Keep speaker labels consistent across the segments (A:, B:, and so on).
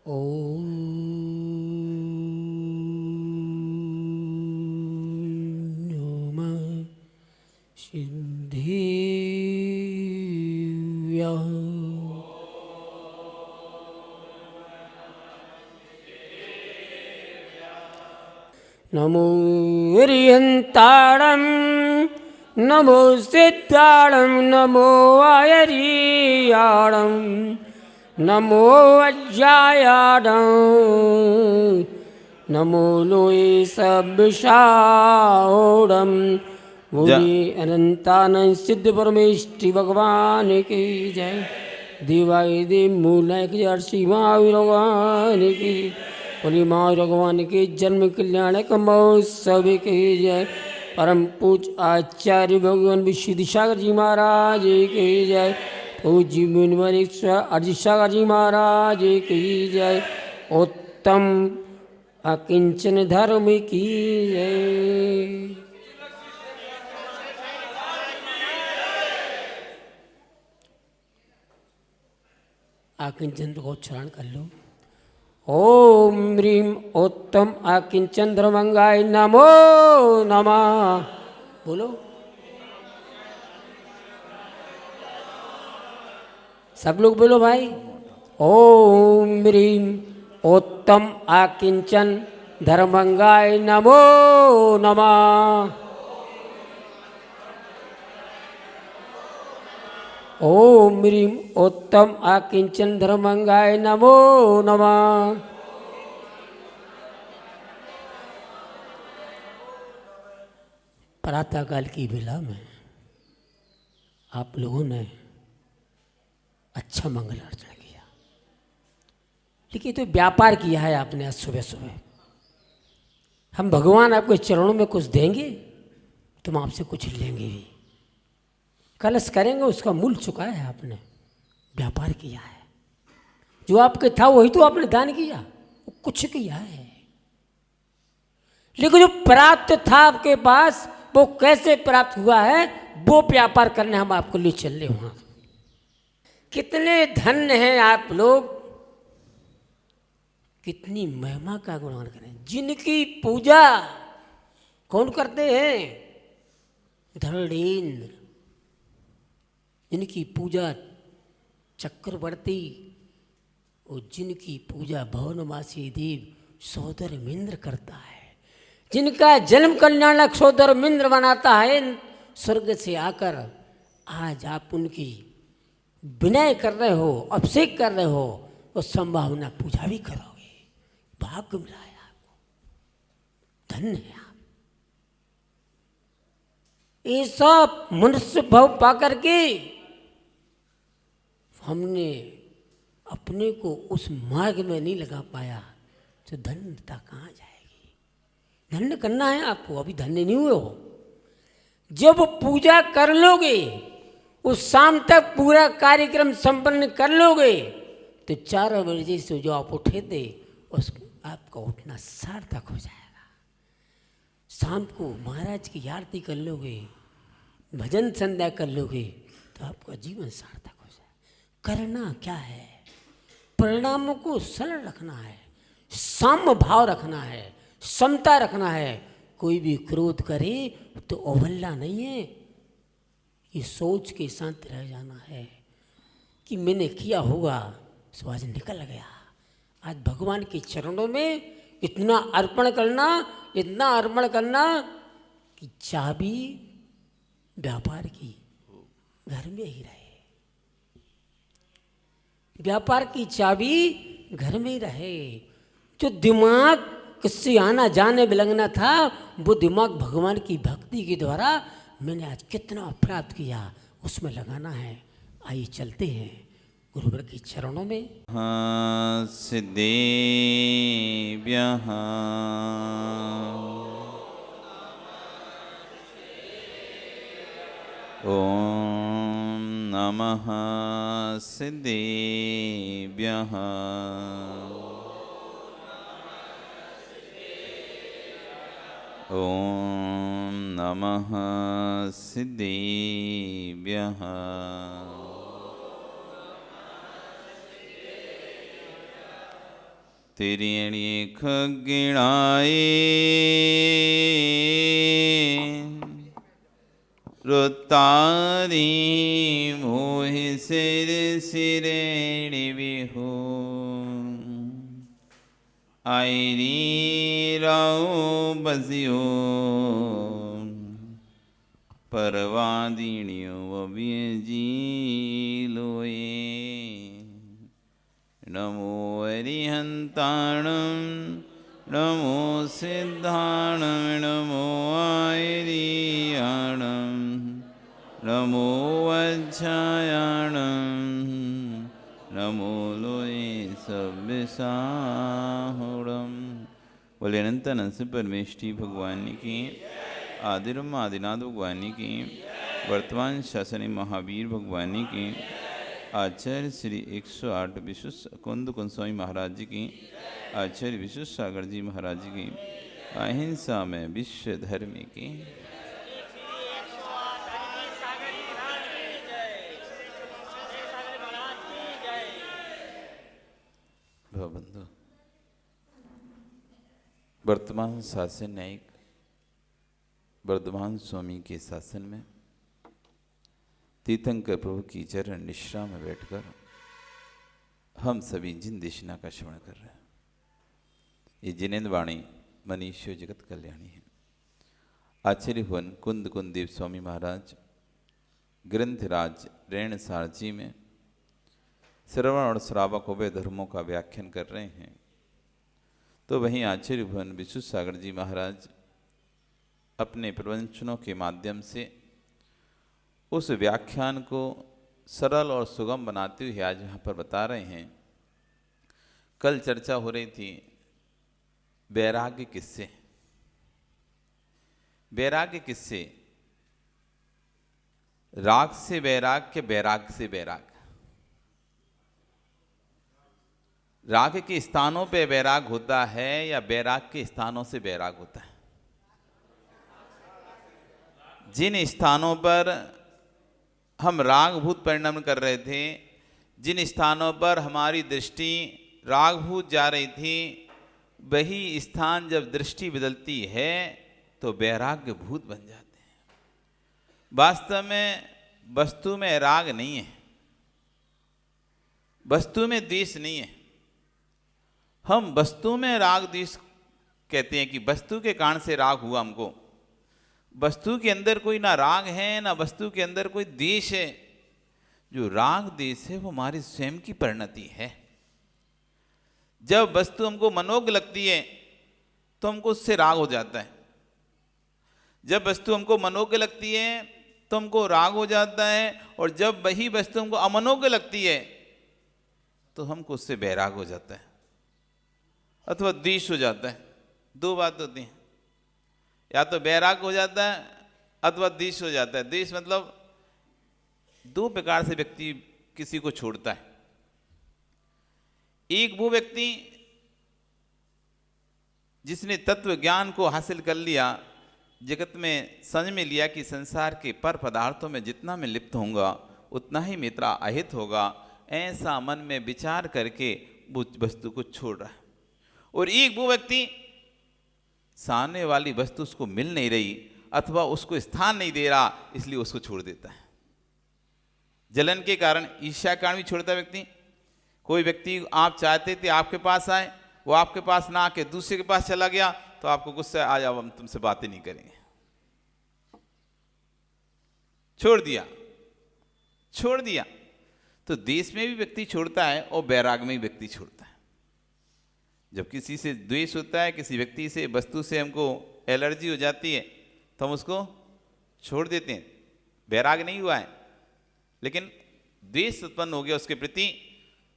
A: ओम नमः सिद्धेभ्यः। नमो हरिहन्ताणं नमो सिद्धाणं नमो आयर्याणं नमो अज्जायाणं नमो लोये सब्शाओडं बोले अनंतानंद सिद्ध परमेष्टि भगवान की जय। देवाय देव मूलक जर्सी महावीर भगवान की बोली माँ भगवान के जन्म कल्याणक महोत्सव की जय। परम पूज आचार्य भगवान विशुद्ध सागर जी महाराज की जय। पूज्य मुनिवर अजित सागर जी महाराज की जय। उत्तम अकिंचन धर्म की जय। आकिंचन को उच्चारण कर लो। ओम ह्रीम उत्तम आकिंचन धर्मंगाय नमो नमः। बोलो सब लोग बोलो भाई। ओम ह्रीम उत्तम आकिंचन धर्मंगाय नमो नमः। ओम ह्रीम उत्तम आकिंचन धर्मंगाय नमो नमः। प्रातःकाल की बेला में आप लोगों ने अच्छा मंगल अर्चना किया, लेकिन तो व्यापार किया है आपने आज सुबह सुबह। हम भगवान आपके चरणों में कुछ देंगे, तुम आपसे कुछ लेंगे भी। कलश करेंगे, उसका मूल चुकाया है आपने, व्यापार किया है। जो आपके था वही तो आपने दान किया, वो कुछ किया है। लेकिन जो प्राप्त था आपके पास वो कैसे प्राप्त हुआ है, वो व्यापार करने हम आपको ले चल रहे वहां। कितने धन्य हैं आप लोग, कितनी महिमा का गुणगान करें। जिनकी पूजा कौन करते हैं? धरणेन्द्र। जिनकी पूजा चक्रवर्ती और जिनकी पूजा भवनवासी देव सौदरमिंद्र करता है, जिनका जन्म कल्याणक सौदरमिंद्र बनाता है स्वर्ग से आकर, आज आप उनकी विनय कर रहे हो, अभिषेक कर रहे हो, तो संभावना पूजा भी करोगे। भाग्य मिला है आपको, धन्य है आप। ये सब मनुष्य भाव पाकर के हमने अपने को उस मार्ग में नहीं लगा पाया, तो धन्यता कहाँ जाएगी? धन्य करना है आपको, अभी धन्य नहीं हुए हो। जब पूजा कर लोगे, उस शाम तक पूरा कार्यक्रम संपन्न कर लोगे, तो 4 बजे से जो आप उठे थे उस आपका उठना सार्थक हो जाएगा। शाम को महाराज की आरती कर लोगे, भजन संध्या कर लोगे, तो आपका जीवन सार्थक हो जाएगा। करना क्या है? परिणामों को सरल रखना है, साम्य भाव रखना है, समता रखना है। कोई भी क्रोध करे तो अवहेलना नहीं है, ये सोच के शांत रह जाना है कि मैंने किया होगा सो आज निकल गया। आज भगवान के चरणों में इतना अर्पण करना, इतना अर्पण करना कि चाबी व्यापार की घर में ही रहे। व्यापार की चाबी घर में ही रहे। जो दिमाग किससे आना जाने बिलंगना था, वो दिमाग भगवान की भक्ति के द्वारा मैंने आज कितना प्राप्त किया, उसमें लगाना है। आइए चलते हैं गुरुवर के चरणों में।
B: सिद्धेभ्यः ओम नमः सिद्धेभ्यः ओम नमः सिद्धेभ्यः तिरियणी खगिणाए रुतारी मोहि सिर सिरेणि विहु आईरी राव बसियो परवादीणियो अव्यजी लोए नमो अरिहंताणं नमो सिद्धाणं नमो आयरियाणं नमो वज्रायाणं नमो लोए सव्यसाहुरम। बोले अनंत अनंत परमेष्टि भगवान की, आदिरम आदिनाथ भगवान की, वर्तमान शासनी महावीर भगवान की, आचार्य श्री 108 विश्व कुंद कुंस्वामी महाराज जी की, आचार्य विश्व सागर जी महाराज जी की, अहिंसा में विश्व धर्म की। बंधु, वर्तमान शासन न्यायिक वर्धमान स्वामी के शासन में तीर्थंकर प्रभु की चरण निश्रा में बैठकर हम सभी जिन देशना का श्रवण कर रहे हैं, ये जिनेन्द्र वाणी मनीषो जगत कल्याणी है। आचार्य भवन कुंद कुंदेव स्वामी महाराज ग्रंथराज रेणसार जी में श्रवण और श्रावक उभय धर्मों का व्याख्यान कर रहे हैं। तो वहीं आचार्य भवन विश्व सागर जी महाराज अपने प्रवचनों के माध्यम से उस व्याख्यान को सरल और सुगम बनाते हुए आज यहाँ पर बता रहे हैं। कल चर्चा हो रही थी वैराग्य किस्से। वैराग्य किस्से, राग से वैराग्य, वैराग्य से वैराग्य। राग के स्थानों पे वैराग होता है या वैराग के स्थानों से वैराग होता है? जिन स्थानों पर हम रागभूत परिणाम कर रहे थे, जिन स्थानों पर हमारी दृष्टि रागभूत जा रही थी, वही स्थान जब दृष्टि बदलती है तो वैराग्य भूत बन जाते हैं। वास्तव में वस्तु में राग नहीं है, वस्तु में द्वेष नहीं है। हम वस्तु में राग द्वेष कहते हैं कि वस्तु के कारण से राग हुआ हमको। वस्तु के अंदर कोई ना राग है ना वस्तु के अंदर कोई द्वेष है। जो राग द्वेष है वो हमारी स्वयं की परिणति है। जब वस्तु हमको मनोज्ञ लगती है तो हमको उससे राग हो जाता है। जब वस्तु हमको मनोज्ञ लगती है तो हमको राग हो जाता है, और जब वही वस्तु हमको अमनोज्ञ लगती है तो हमको उससे वैराग हो जाता है अथवा द्वेष हो जाता है। दो बात होती है, या तो वैराग हो जाता है अथवा द्वेष हो जाता है। द्वेष मतलब दो प्रकार से व्यक्ति किसी को छोड़ता है। एक वो व्यक्ति जिसने तत्व ज्ञान को हासिल कर लिया, जगत में समझ में लिया कि संसार के पर पदार्थों में जितना मैं लिप्त होऊंगा उतना ही मेरा अहित होगा, ऐसा मन में विचार करके वो वस्तु को छोड़ रहा है। और एक वो व्यक्ति सामने वाली वस्तु उसको मिल नहीं रही अथवा उसको स्थान नहीं दे रहा, इसलिए उसको छोड़ देता है। जलन के कारण, ईर्ष्या के कारण भी छोड़ता है व्यक्ति। कोई व्यक्ति आप चाहते थे आपके पास आए, वो आपके पास ना आके दूसरे के पास चला गया तो आपको गुस्सा आ जाओ, हम तुमसे बातें नहीं करेंगे, छोड़ दिया। तो देश में भी व्यक्ति छोड़ता है और वैराग में भी व्यक्ति छोड़ता है। जब किसी से द्वेष होता है, किसी व्यक्ति से, वस्तु से हमको एलर्जी हो जाती है तो हम उसको छोड़ देते हैं। वैराग नहीं हुआ है लेकिन द्वेष उत्पन्न हो गया उसके प्रति,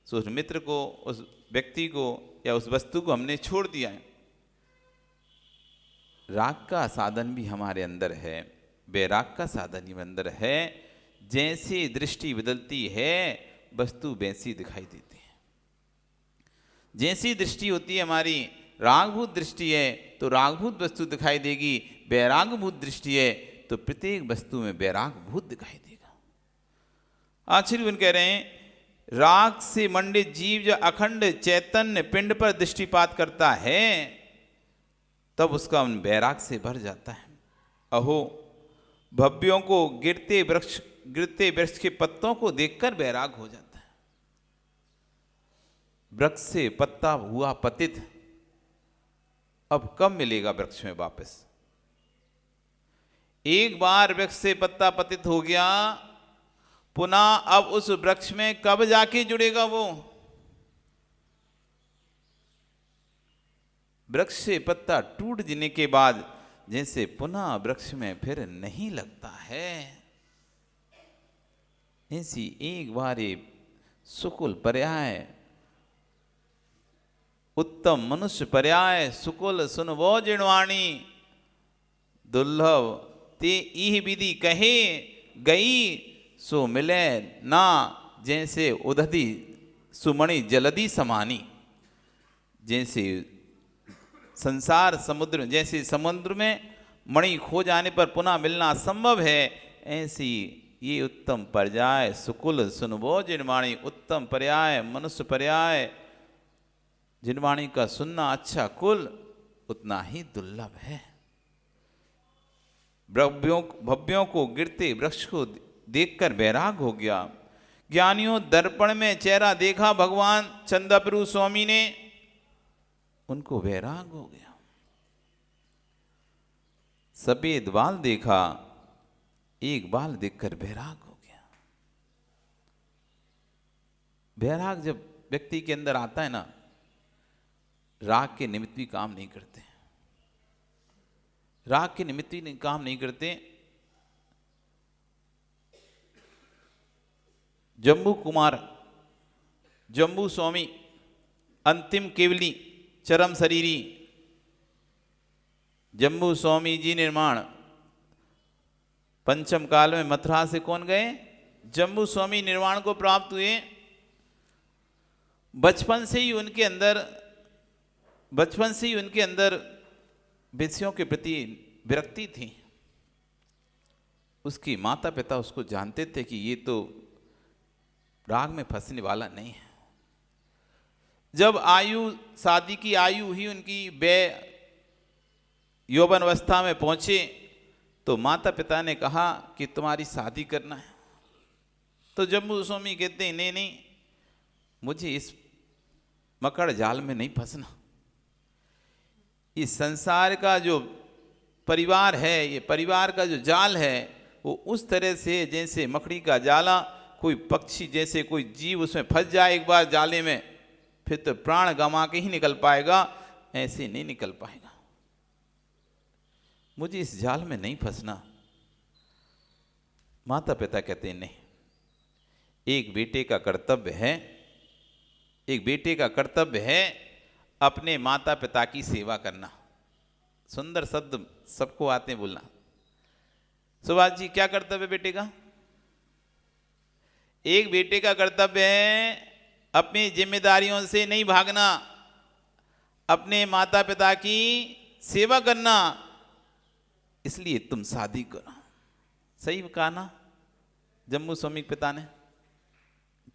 B: तो उस मित्र को, उस व्यक्ति को या उस वस्तु को हमने छोड़ दिया है। राग का साधन भी हमारे अंदर है, वैराग का साधन ही अंदर है। जैसे दृष्टि बदलती है वस्तु वैसी दिखाई देती है। जैसी दृष्टि होती है हमारी, रागभूत दृष्टि है तो रागभूत वस्तु दिखाई देगी, वैरागभूत दृष्टि है तो प्रत्येक वस्तु में वैरागभूत दिखाई देगा। आचार्य कह रहे हैं राग से मंडित जीव जब अखंड चैतन्य पिंड पर दृष्टिपात करता है तब उसका मन वैराग से भर जाता है। अहो, भव्यों को गिरते वृक्ष के पत्तों को देखकर वैराग हो जाता है। वृक्ष से पत्ता हुआ पतित, अब कब मिलेगा वृक्ष में वापस? एक बार वृक्ष से पत्ता पतित हो गया, पुनः अब उस वृक्ष में कब जाके जुड़ेगा वो? वृक्ष से पत्ता टूट जाने के बाद जैसे पुनः वृक्ष में फिर नहीं लगता है, ऐसी एक बार सुकुल पर्याय, उत्तम मनुष्य पर्याय, सुकुल सुनवो जिणवाणी, दुर्लभ ते इह विधि कहे गई, सो मिले ना जैसे उदधि सुमणि जलधि समानी। जैसे संसार समुद्र, जैसे समुद्र में मणि खो जाने पर पुनः मिलना संभव है, ऐसी ये उत्तम पर्याय सुकुल सुनवो जिनवाणी, उत्तम पर्याय मनुष्य पर्याय जिनवाणी का सुनना अच्छा कुल उतना ही दुर्लभ है। भव्यों को गिरते वृक्ष को देखकर वैराग हो गया। ज्ञानियों दर्पण में चेहरा देखा भगवान चंद्रप्रभु स्वामी ने, उनको वैराग हो गया। सफेद बाल देखा, एक बाल देखकर वैराग हो गया। वैराग जब व्यक्ति के अंदर आता है ना, राग के निमित्त भी काम नहीं करते, राग के निमित्त भी काम नहीं करते। जम्बू स्वामी अंतिम केवली चरम शरीरी जम्बू स्वामी जी निर्माण पंचम काल में मथुरा से कौन गए? जम्बू स्वामी निर्वाण को प्राप्त हुए। बचपन से ही उनके अंदर विषयों के प्रति विरक्ति थी। उसकी माता पिता उसको जानते थे कि ये तो राग में फंसने वाला नहीं है। जब शादी की आयु हुई उनकी, वे यौवन अवस्था में पहुंचे तो माता पिता ने कहा कि तुम्हारी शादी करना है। तो जम्बू स्वामी कहते हैं नहीं नहीं, मुझे इस मकड़ जाल में नहीं फंसना। इस संसार का जो परिवार है, ये परिवार का जो जाल है वो उस तरह से जैसे मकड़ी का जाला, कोई पक्षी जैसे कोई जीव उसमें फंस जाए एक बार जाले में, फिर तो प्राण गंवा के ही निकल पाएगा, ऐसे नहीं निकल पाएगा। मुझे इस जाल में नहीं फंसना। माता पिता कहते हैं नहीं, एक बेटे का कर्तव्य है अपने माता पिता की सेवा करना। सुंदर शब्द सबको आते हैं बोलना। सुभाष जी, क्या कर्तव्य बेटे का? एक बेटे का कर्तव्य है अपनी जिम्मेदारियों से नहीं भागना, अपने माता पिता की सेवा करना। इसलिए तुम शादी करो। सही कहा ना जम्मू स्वामी पिता ने?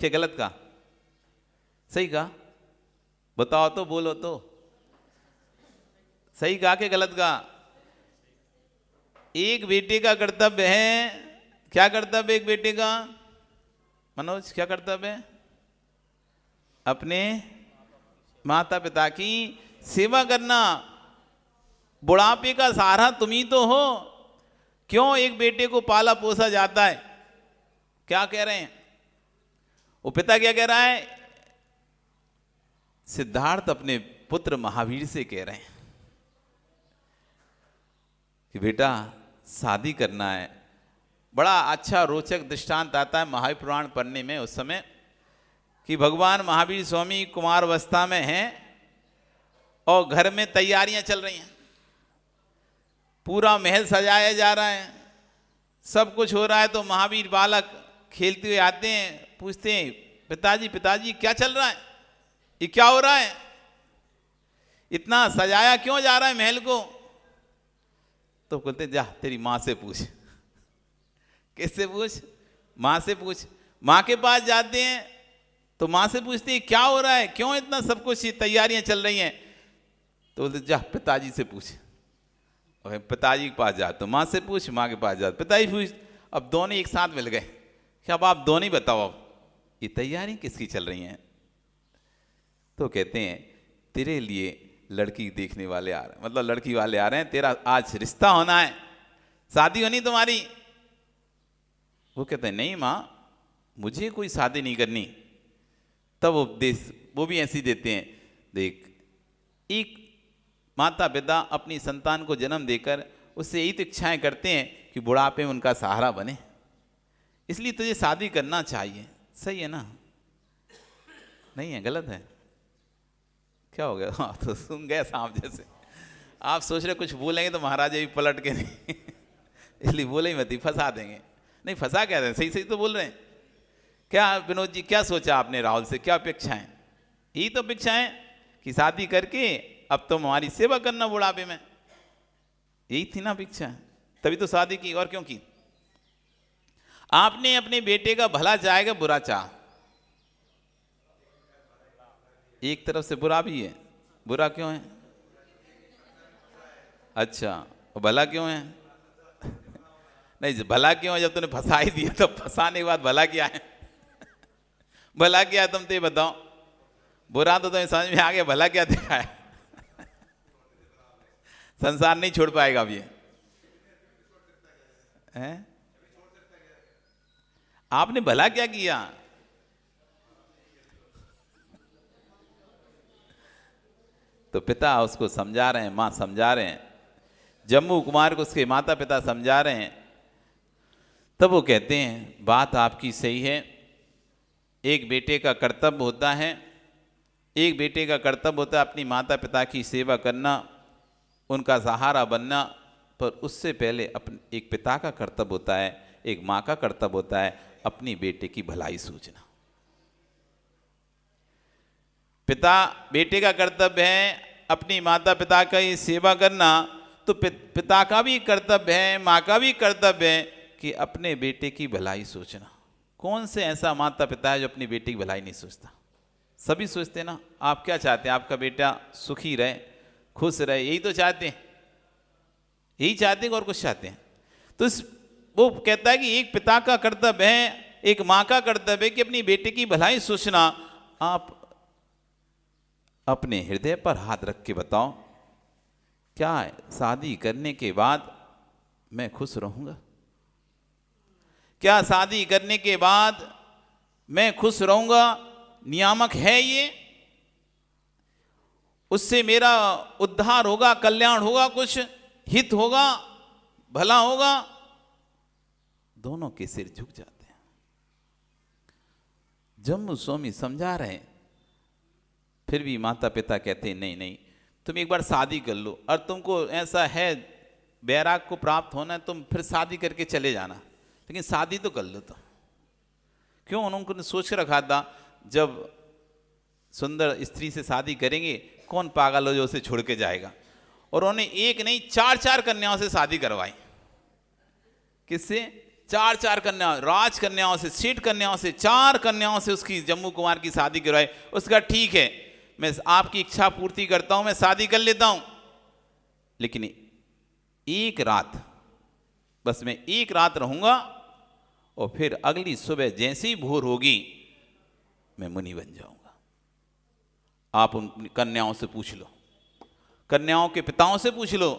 B: क्या गलत कहा? सही कहा? बताओ तो, बोलो तो, सही कहा कि गलत कहा? एक बेटे का कर्तव्य है, क्या कर्तव्य एक बेटे का? मनोज, क्या कर्तव्य है? अपने माता पिता की सेवा करना। बुढ़ापे का सहारा तुम ही तो हो। क्यों एक बेटे को पाला पोसा जाता है? क्या कह रहे हैं वो पिता? क्या कह रहा है? सिद्धार्थ अपने पुत्र महावीर से कह रहे हैं कि बेटा शादी करना है। बड़ा अच्छा रोचक दृष्टांत आता है महावीर पुराण पढ़ने में उस समय कि भगवान महावीर स्वामी कुमार अवस्था में हैं और घर में तैयारियां चल रही हैं, पूरा महल सजाया जा रहा है, सब कुछ हो रहा है। तो महावीर बालक खेलते हुए आते हैं, पूछते हैं पिताजी क्या चल रहा है, ये क्या हो रहा है, इतना सजाया क्यों जा रहा है महल को? तो बोलते जा तेरी माँ से पूछ। किससे पूछ? माँ से पूछ। माँ के पास जाते हैं, तो माँ से पूछती है क्या हो रहा है, क्यों इतना सब कुछ तैयारियां चल रही हैं। तो बोलते जा पिताजी से पूछ। और पिताजी के पास जा, तो माँ से पूछ, माँ के पास जा, पिताजी पूछ। अब दोनों एक साथ मिल गए कि अब आप दोनों ही बताओ अब ये तैयारी किसकी चल रही हैं। तो कहते हैं तेरे लिए लड़की देखने वाले आ रहे हैं, मतलब लड़की वाले आ रहे हैं, तेरा आज रिश्ता होना है, शादी होनी तुम्हारी। वो कहते हैं नहीं माँ, मुझे कोई शादी नहीं करनी। तब उपदेश वो भी ऐसी देते हैं, देख एक माता पिता अपनी संतान को जन्म देकर उससे यही तो इच्छाएं करते हैं कि बुढ़ापे में उनका सहारा बने, इसलिए तुझे शादी करना चाहिए। सही है ना? नहीं है, गलत है? क्या हो गया? हाँ, तो सुन गए सांप जैसे। आप सोच रहे कुछ बोलेंगे तो महाराजा भी पलट के नहीं इसलिए बोले ही मत, फंसा देंगे। नहीं फंसा क्या रहे हैं, सही सही तो बोल रहे हैं। क्या विनोद जी क्या सोचा आपने राहुल से, क्या अपेक्षाएं? यही तो अपेक्षाएं कि शादी करके अब तुम हमारी सेवा करना बुढ़ापे में, यही थी ना अपेक्षा, तभी तो शादी की। और क्यों की? आपने अपने बेटे का भला चाहेगा बुरा चाह, एक तरफ से बुरा भी है। बुरा क्यों है? अच्छा, और भला क्यों है? नहीं, भला क्यों है? जब तूने फंसा ही दिया तो फंसाने के बाद भला क्या है? भला क्या है तुम तो ये बताओ। बुरा तो तुम्हें समझ में आ गया, भला क्या देखा है? संसार नहीं छोड़ पाएगा अब ये हैं? आपने भला क्या किया? तो पिता उसको समझा रहे हैं, माँ समझा रहे हैं, जम्मू कुमार को उसके माता पिता समझा रहे हैं। तब वो कहते हैं बात आपकी सही है, एक बेटे का कर्तव्य होता है, एक बेटे का कर्तव्य होता है अपनी माता पिता की सेवा करना, उनका सहारा बनना, पर उससे पहले अपने एक पिता का कर्तव्य होता है, एक माँ का कर्तव्य होता है अपनी बेटे की भलाई सोचना। पिता बेटे का कर्तव्य है अपनी माता पिता का ही सेवा करना, तो पिता का भी कर्तव्य है, माँ का भी कर्तव्य है कि अपने बेटे की भलाई सोचना। कौन से ऐसा माता पिता है जो अपनी बेटे की भलाई नहीं सोचता? सभी सोचते ना। आप क्या चाहते हैं? आपका बेटा सुखी रहे, खुश रहे, यही तो चाहते हैं, यही चाहते हैं और कुछ चाहते हैं? तो वो कहता है कि एक पिता का कर्तव्य है, एक माँ का कर्तव्य है कि अपनी बेटे की भलाई सोचना। आप अपने हृदय पर हाथ रख के बताओ, क्या शादी करने के बाद मैं खुश रहूंगा? क्या शादी करने के बाद मैं खुश रहूंगा? नियामक है ये? उससे मेरा उद्धार होगा, कल्याण होगा, कुछ हित होगा, भला होगा? दोनों के सिर झुक जाते हैं। जम्मू स्वामी समझा रहे हैं, फिर भी माता पिता कहते हैं नहीं नहीं, तुम एक बार शादी कर लो, और तुमको ऐसा है बैराग को प्राप्त होना है, तुम फिर शादी करके चले जाना, लेकिन शादी तो कर लो। तो क्यों? उन्होंने सोच रखा था जब सुंदर स्त्री से शादी करेंगे, कौन पागल हो जो उसे छोड़ के जाएगा। और उन्होंने एक नहीं 4-4 कन्याओं से शादी करवाई। किससे? 4-4 कन्याओं, राज कन्याओं से, सेठ कन्याओं से, 4 कन्याओं से उसकी जम्मू कुमार की शादी करवाई। उसका ठीक है, मैं आपकी इच्छा पूर्ति करता हूं, मैं शादी कर लेता हूं, लेकिन एक रात, बस मैं एक रात रहूंगा, और फिर अगली सुबह जैसे ही भोर होगी मैं मुनि बन जाऊंगा। आप उन कन्याओं से पूछ लो, कन्याओं के पिताओं से पूछ लो,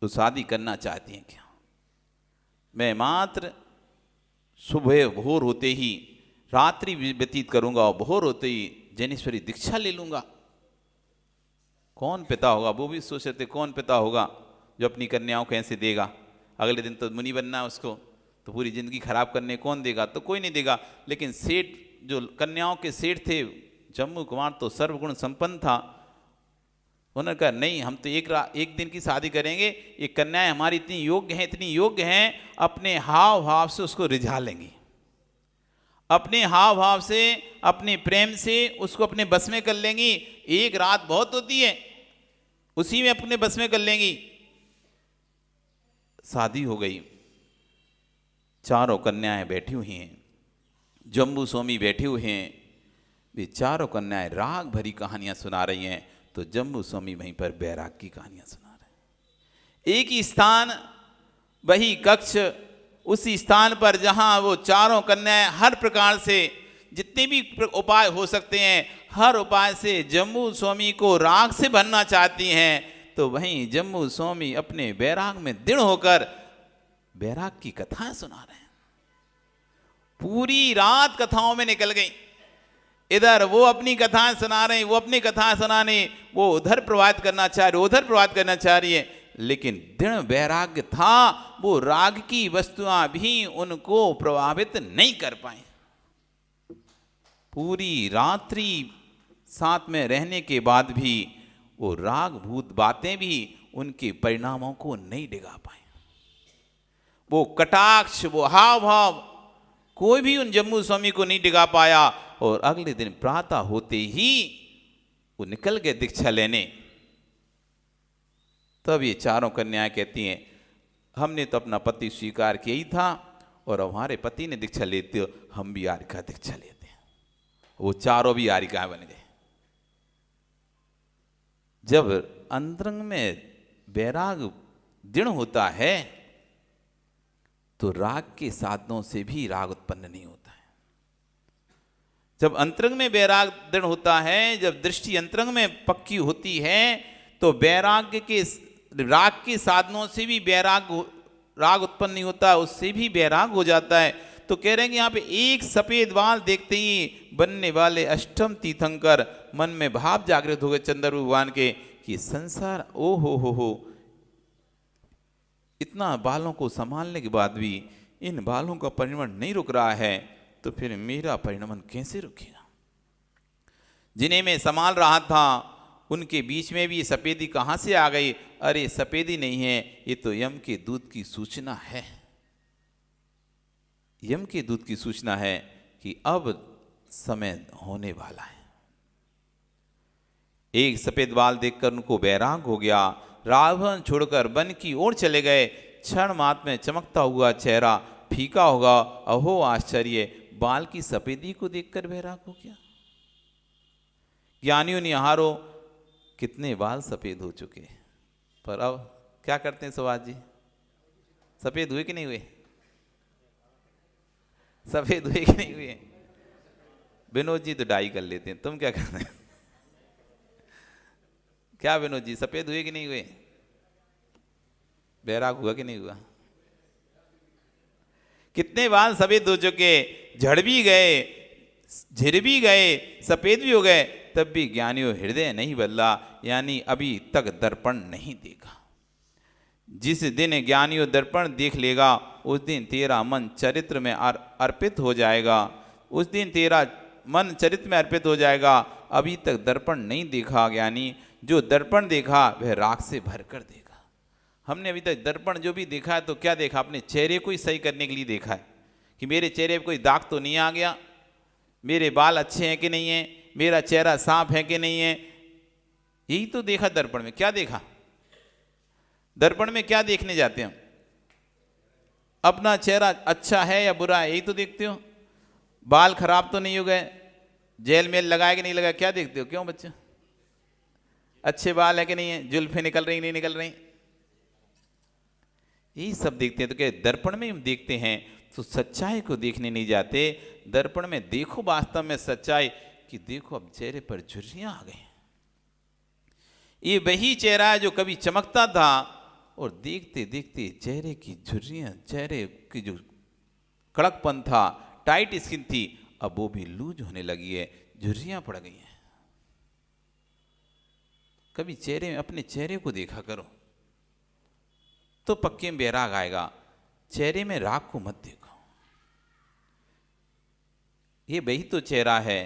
B: तो शादी करना चाहती हैं क्या? मैं मात्र सुबह भोर होते ही रात्रि व्यतीत करूंगा, और भोर होते ही जैनेश्वरी दीक्षा ले लूंगा। कौन पिता होगा? वो भी सोच रहे थे कौन पिता होगा जो अपनी कन्याओं को ऐसे देगा? अगले दिन तो मुनि बनना है उसको, तो पूरी जिंदगी खराब करने कौन देगा? तो कोई नहीं देगा। लेकिन सेठ, जो कन्याओं के सेठ थे, जम्मू कुमार तो सर्वगुण संपन्न था, उन्होंने कहा नहीं, हम तो एक दिन की शादी करेंगे, ये कन्याएं हमारी इतनी योग्य हैं, इतनी योग्य हैं, अपने हाव भाव से उसको रिझा लेंगी, अपने हाव भाव से, अपने प्रेम से उसको अपने बस में कर लेंगी। एक रात बहुत होती है, उसी में अपने बस में कर लेंगी। शादी हो गई, चारों कन्याएं बैठी हुई हैं, जम्बू स्वामी बैठे हुए हैं, वे चारों कन्याएं राग भरी कहानियां सुना रही हैं, तो जम्बू स्वामी वहीं पर बैराग की कहानियां सुना रहे हैं। एक ही स्थान, वही कक्ष, उसी स्थान पर जहां वो चारों कन्याएं हर प्रकार से जितने भी उपाय हो सकते हैं, हर उपाय से जम्बू स्वामी को राग से भरना चाहती हैं, तो वहीं जम्बू स्वामी अपने बैराग में दृढ़ होकर बैराग की कथाएं सुना रहे हैं। पूरी रात कथाओं में निकल गई। इधर वो अपनी कथाएं सुना रहे हैं, वो अपनी कथाएं सुनाने, वो उधर प्रभावित करना चाह रही, उधर प्रभावित करना चाह रही है, लेकिन दृढ़ वैराग्य था, वो राग की वस्तुएं भी उनको प्रभावित नहीं कर पाए। पूरी रात्रि साथ में रहने के बाद भी वो राग भूत बातें भी उनके परिणामों को नहीं डिगा पाए। वो कटाक्ष, वो हाव भाव कोई भी उन जम्बू स्वामी को नहीं डिगा पाया। और अगले दिन प्रातः होते ही वो निकल गए दीक्षा लेने। तब ये चारों कन्याएं कहती हैं, हमने तो अपना पति स्वीकार किया ही था, और हमारे पति ने दीक्षा लेते हो, हम भी आरिका दीक्षा लेते हैं। वो चारों भी आरिकाएं बन गए। जब अंतरंग में वैराग दृढ़ होता है, तो राग के साधनों से भी राग उत्पन्न नहीं होता है। जब अंतरंग में वैराग दृढ़ होता है, जब दृष्टि अंतरंग में पक्की होती है, तो वैराग्य के राग के साधनों से भी राग उत्पन्न नहीं होता, उससे भी वैराग हो जाता है। तो कह रहे हैं कि यहाँ पे एक सफेद बाल देखते ही बनने वाले अष्टम तीर्थंकर मन में भाव जागृत हो गए चंद्र भगवान के कि संसार ओ हो, इतना बालों को संभालने के बाद भी इन बालों का परिणमन नहीं रुक रहा है, तो फिर मेरा परिणमन कैसे रुकेगा। जिन्हें मैं संभाल रहा था उनके बीच में भी सफेदी कहाँ से आ गई? अरे सफेदी नहीं है, ये तो यम के दूत की सूचना है। यम के दूत की सूचना है कि अब समय होने वाला है। एक सफेद बाल देखकर उनको बैराग हो गया। रावण छोड़कर वन की ओर चले गए। क्षण मात्र में चमकता हुआ चेहरा फीका होगा। अहो आश्चर्य, बाल की सफेदी को देखकर बैराग हो गया। ज्ञानियों ने हारो, कितने बाल सफेद हो चुके, पर अब क्या करते हैं सुभाष जी? सफेद हुए कि नहीं हुए? सफेद हुए कि नहीं हुए? विनोद जी तो डाई कर लेते हैं, तुम क्या करते हैं? क्या विनोद जी, सफेद हुए कि नहीं हुए? बैराग हुआ कि नहीं हुआ? कितने बाल सफेद हो चुके, झड़ भी गए, झिर भी गए, सफेद भी हो गए, तब भी ज्ञानियों हृदय नहीं बदला, यानी अभी तक दर्पण नहीं देखा। जिस दिन ज्ञानियों दर्पण देख लेगा, उस दिन तेरा मन चरित्र में अर्पित हो जाएगा। उस दिन तेरा मन चरित्र में अर्पित हो जाएगा। अभी तक दर्पण नहीं देखा ज्ञानी, जो दर्पण देखा वह राग से भर कर देखा। हमने अभी तक दर्पण जो भी देखा है, तो क्या देखा? अपने चेहरे को ही सही करने के लिए देखा है कि मेरे चेहरे पर कोई दाग तो नहीं आ गया, मेरे बाल अच्छे हैं कि नहीं है, मेरा चेहरा साफ है कि नहीं है। यही तो देखा दर्पण में। क्या देखा? दर्पण में क्या देखने जाते हो? अपना चेहरा अच्छा है या बुरा है, यही तो देखते हो। बाल खराब तो नहीं हो गए, जेल मेल लगाए कि नहीं लगाए, क्या देखते हो? क्यों बच्चे? अच्छे बाल है कि नहीं है, जुल्फे निकल रही नहीं निकल रही, यही सब देखते हैं। तो क्या दर्पण में हम देखते हैं, तो सच्चाई को देखने नहीं जाते। दर्पण में देखो वास्तव में सच्चाई कि देखो अब चेहरे पर झुर्रियां आ गई। ये वही चेहरा है जो कभी चमकता था, और देखते देखते चेहरे की झुर्रियां, चेहरे की जो कड़कपन था, टाइट स्किन थी, अब वो भी लूज होने लगी है, झुर्रियां पड़ गई हैं। कभी चेहरे में अपने चेहरे को देखा करो, तो पक्के में बैराग आएगा। चेहरे में राग को मत देखो। ये वही तो चेहरा है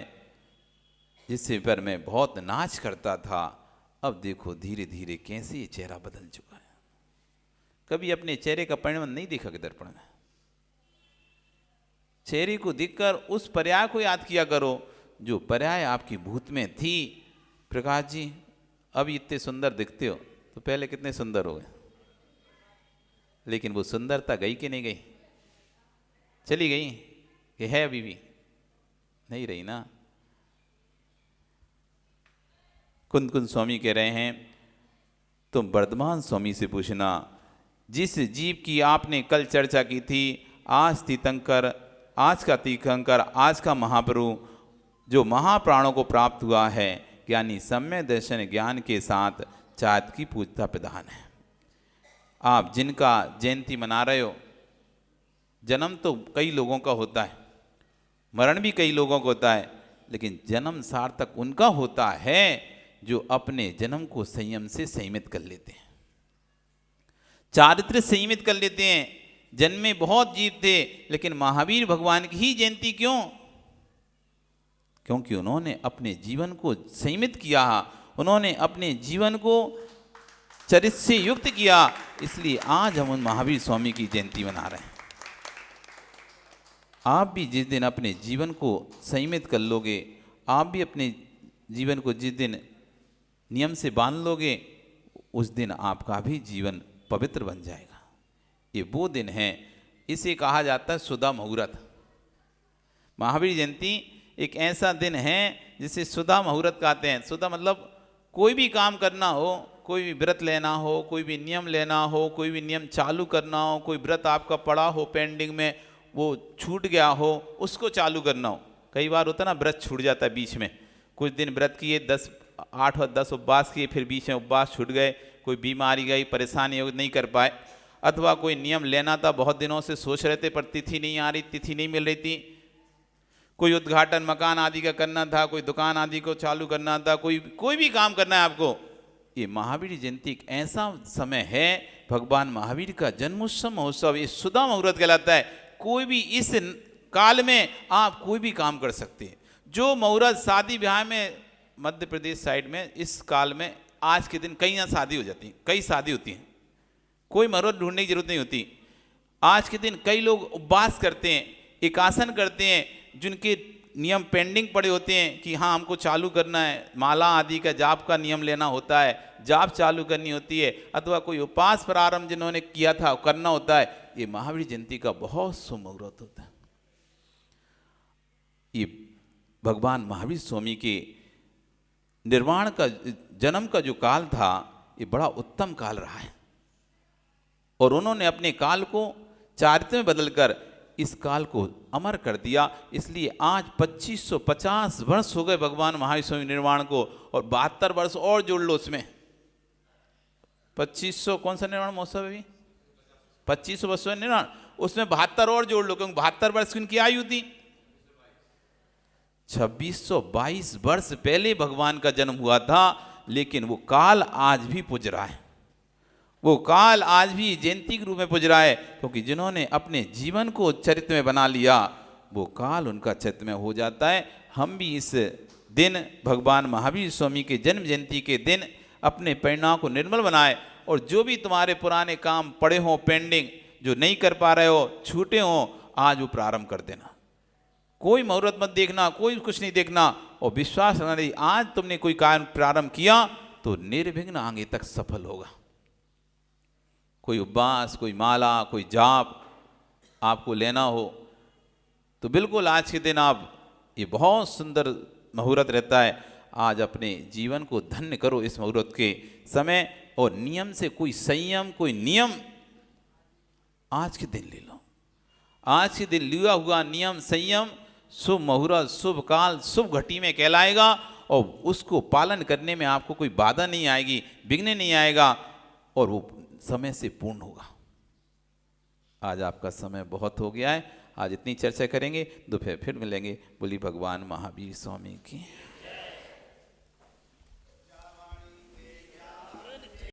B: जिससे पर मैं बहुत नाच करता था, अब देखो धीरे धीरे कैसे ये चेहरा बदल चुका है। कभी अपने चेहरे का परिणाम नहीं देखा कि दर्पण में? चेहरे को देखकर उस पर्याय को याद किया करो जो पर्याय आपकी भूत में थी। प्रकाश जी, अब इतने सुंदर दिखते हो, तो पहले कितने सुंदर हो गए। लेकिन वो सुंदरता गई कि नहीं गई? चली गई कि है अभी भी? नहीं रही ना। कुंद कुंद स्वामी कह रहे हैं, तुम वर्धमान स्वामी से पूछना, जिस जीव की आपने कल चर्चा की थी, आज तीर्थंकर, आज का तीर्थंकर, आज का महाप्रभु जो महाप्राणों को प्राप्त हुआ है, यानी सम्यक दर्शन ज्ञान के साथ चाँद की पूजता प्रधान है। आप जिनका जयंती मना रहे हो, जन्म तो कई लोगों का होता है, मरण भी कई लोगों का होता है, लेकिन जन्म सार्थक उनका होता है जो अपने जन्म को संयम से संयमित कर लेते हैं, चारित्र संयमित कर लेते हैं। जन्म में बहुत जीव थे, लेकिन महावीर भगवान की ही जयंती क्यों? क्योंकि उन्होंने अपने जीवन को संयमित किया, उन्होंने अपने जीवन को चरित्र से युक्त किया, इसलिए आज हम उन महावीर स्वामी की जयंती मना रहे हैं। आप भी जिस दिन अपने जीवन को संयमित कर लोगे, आप भी अपने जीवन को जिस दिन नियम से बांध लोगे, उस दिन आपका भी जीवन पवित्र बन जाएगा। ये वो दिन है, इसे कहा जाता है सुधा मुहूर्त। महावीर जयंती एक ऐसा दिन है जिसे सुधा मुहूर्त कहते हैं। सुधा मतलब कोई भी काम करना हो, कोई भी व्रत लेना हो, कोई भी नियम लेना हो, कोई भी नियम चालू करना हो, कोई व्रत आपका पड़ा हो पेंडिंग में, वो छूट गया हो, उसको चालू करना हो। कई बार होता है ना, व्रत छूट जाता है बीच में, कुछ दिन व्रत किए, 8 और 10 उपवास किए, फिर बीच में उपवास छूट गए, कोई बीमारी गई, परेशानी हो, नहीं कर पाए, अथवा कोई नियम लेना था, बहुत दिनों से सोच रहे थे पर तिथि नहीं आ रही, तिथि नहीं मिल रही थी, कोई उद्घाटन मकान आदि का करना था, कोई दुकान आदि को चालू करना था, कोई भी काम करना है आपको। ये महावीर जयंती एक ऐसा समय है, भगवान महावीर का जन्मोत्सव महोत्सव, ये सुधा मुहूर्त कहलाता है। कोई भी इस काल में आप कोई भी काम कर सकते हैं। जो मुहूर्त शादी ब्याह में, मध्य प्रदेश साइड में इस काल में आज के दिन कई यहाँ शादी हो जाती है, कई शादी होती हैं, कोई मुहूर्त ढूंढने की जरूरत नहीं होती। आज के दिन कई लोग उपवास करते हैं, एकासन करते हैं, जिनके नियम पेंडिंग पड़े होते हैं कि हाँ हमको चालू करना है, माला आदि का जाप का नियम लेना होता है, जाप चालू करनी होती है, अथवा कोई उपास प्रारंभ जिन्होंने किया था करना होता है। ये महावीर जयंती का बहुत शुभ मुहूर्त होता है। ये भगवान महावीर स्वामी के निर्वाण का, जन्म का जो काल था, ये बड़ा उत्तम काल रहा है, और उन्होंने अपने काल को चारित्र में बदलकर इस काल को अमर कर दिया। इसलिए आज 2550 वर्ष हो गए भगवान महावीर स्वामी निर्वाण को, और 72 वर्ष और जोड़ लो उसमें। 2500 कौन सा निर्वाण महोत्सव है? 2500 वर्ष निर्वाण, उसमें 72 और जोड़ लो, क्योंकि 72 वर्ष की उनकी आयु थी। 2622 वर्ष पहले भगवान का जन्म हुआ था, लेकिन वो काल आज भी पूज रहा है, वो काल आज भी जयंती के रूप में पूज रहा है, क्योंकि जिन्होंने अपने जीवन को चरित्र में बना लिया, वो काल उनका चरित्र में हो जाता है। हम भी इस दिन भगवान महावीर स्वामी के जन्म जयंती के दिन अपने परिणाम को निर्मल बनाए, और जो भी तुम्हारे पुराने काम पड़े हों पेंडिंग, जो नहीं कर पा रहे हो, छूटे हों, आज वो प्रारंभ कर देना। कोई मुहूर्त मत देखना, कोई कुछ नहीं देखना, और विश्वास रखना नहीं, आज तुमने कोई कार्य प्रारंभ किया तो निर्विघ्न आगे तक सफल होगा। कोई उपवास, कोई माला, कोई जाप आपको लेना हो तो बिल्कुल आज के दिन आप, ये बहुत सुंदर मुहूर्त रहता है, आज अपने जीवन को धन्य करो इस मुहूर्त के समय, और नियम से कोई संयम, कोई नियम आज के दिन ले लो। आज के दिन लिया हुआ नियम संयम शुभ मुहूर्त, शुभ काल, शुभ घटी में कहलाएगा, और उसको पालन करने में आपको कोई बाधा नहीं आएगी, विघ्न नहीं आएगा, और वो समय से पूर्ण होगा। आज आपका समय बहुत हो गया है, आज इतनी चर्चा करेंगे, दोपहर फिर मिलेंगे। बोली भगवान महावीर स्वामी की।